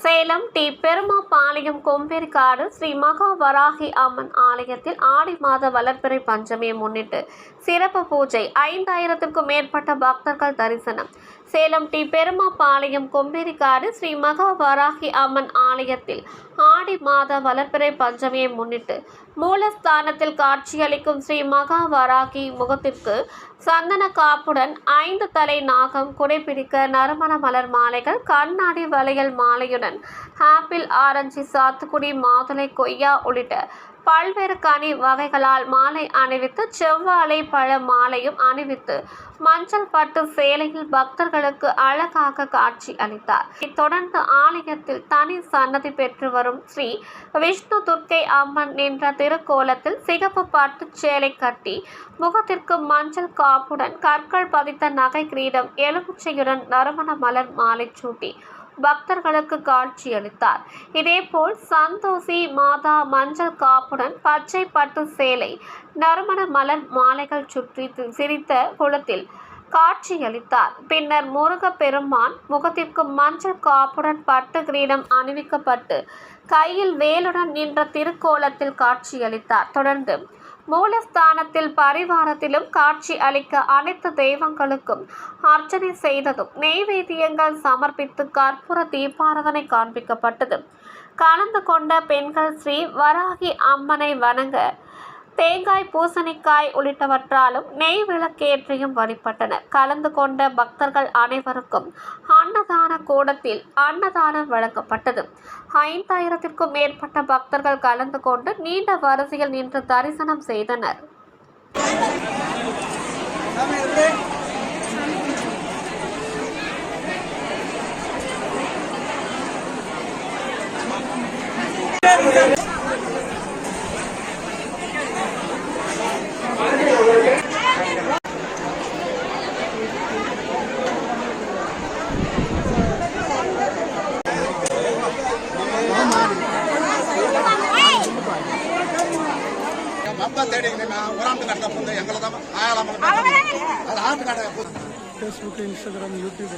Salem D. Perumapalayam கொம்பேரிக்காடு Sri மகா வராகி அம்மன் ஆலயத்தில் ஆடி மாத வளர்பிறை பஞ்சமியை முன்னிட்டு சிறப்பு பூஜை. 5000க்கும் மேற்பட்ட பக்தர்கள் தரிசனம். சேலம் டி. பெருமாபாளையம் கொம்பேரிக்காடு ஸ்ரீ மகா வராகி அம்மன் ஆலயத்தில் ஆடி மாத வளர்பிறை பஞ்சமியை முன்னிட்டு மூலஸ்தானத்தில் காட்சியளிக்கும் ஸ்ரீ மகா வராகி முகத்திற்கு சந்தன காப்புடன் 5 தலை நாகம், குடைப்பிடிக்க நறுமண மலர் மாலைகள், கண்ணாடி வளையல் மாலையுடன் ஆப்பிள், ஆரஞ்சு, சாத்துக்குடி, மாதுளை, கொய்யா உள்ளிட்ட பல்வேறு கனி வகைகளால் மாலை அணிவித்து செவ்வாழை பழ மாலையும் அணிவித்து மஞ்சள் பட்டு சேலையில் பக்தர்களுக்கு அழகாக காட்சி அளித்தார். தொடர்ந்து ஆலயத்தில் தனி சன்னதி பெற்று வரும் ஸ்ரீ விஷ்ணு துர்க்கை அம்மன் நின்ற திருக்கோலத்தில் சிகப்பு பட்டு சேலை கட்டி முகத்திற்கு மஞ்சள் காப்புடன் கற்கள் பதித்த நகை கிரீடம், எலுமிச்சையுடன் நறுமண மலர் மாலை சூட்டி பக்தர்களுக்கு காட்சியளித்தார். இதேபோல் சந்தோஷி மாதா மஞ்சள் காப்புடன் பச்சை பட்டு சேலை, நறுமண மலர் மாலைகள் சுற்றி சிரித்த குளத்தில் காட்சியளித்தார். பின்னர் முருக பெருமான் முகத்திற்கு மஞ்சள் காப்புடன் பட்டு கிரீடம் அணிவிக்கப்பட்டு கையில் வேலுடன் நின்ற திருக்கோலத்தில் காட்சியளித்தார். தொடர்ந்து மூலஸ்தானத்தில் பரிவாரத்திலும் காட்சி அளிக்க அனைத்து தெய்வங்களுக்கும் அர்ச்சனை செய்ததும் நெய்வேத்தியங்கள் சமர்ப்பித்து கற்பூர தீபாராதனை காண்பிக்கப்பட்டது. கலந்து கொண்ட பெண்கள் ஸ்ரீ வராகி அம்மனை வணங்க தேங்காய், பூசணிக்காய் உள்ளிட்டவற்றாலும் நெய் விளக்கேற்றியும் வழிபட்டனர். கலந்து கொண்ட பக்தர்கள் அனைவருக்கும் அன்னதான கூடத்தில் அன்னதானம் வழங்கப்பட்டது. 5000க்கும் மேற்பட்ட பக்தர்கள் கலந்து கொண்டு நீண்ட வரிசையில் நின்று தரிசனம் செய்தனர். Facebook, Instagram, YouTube.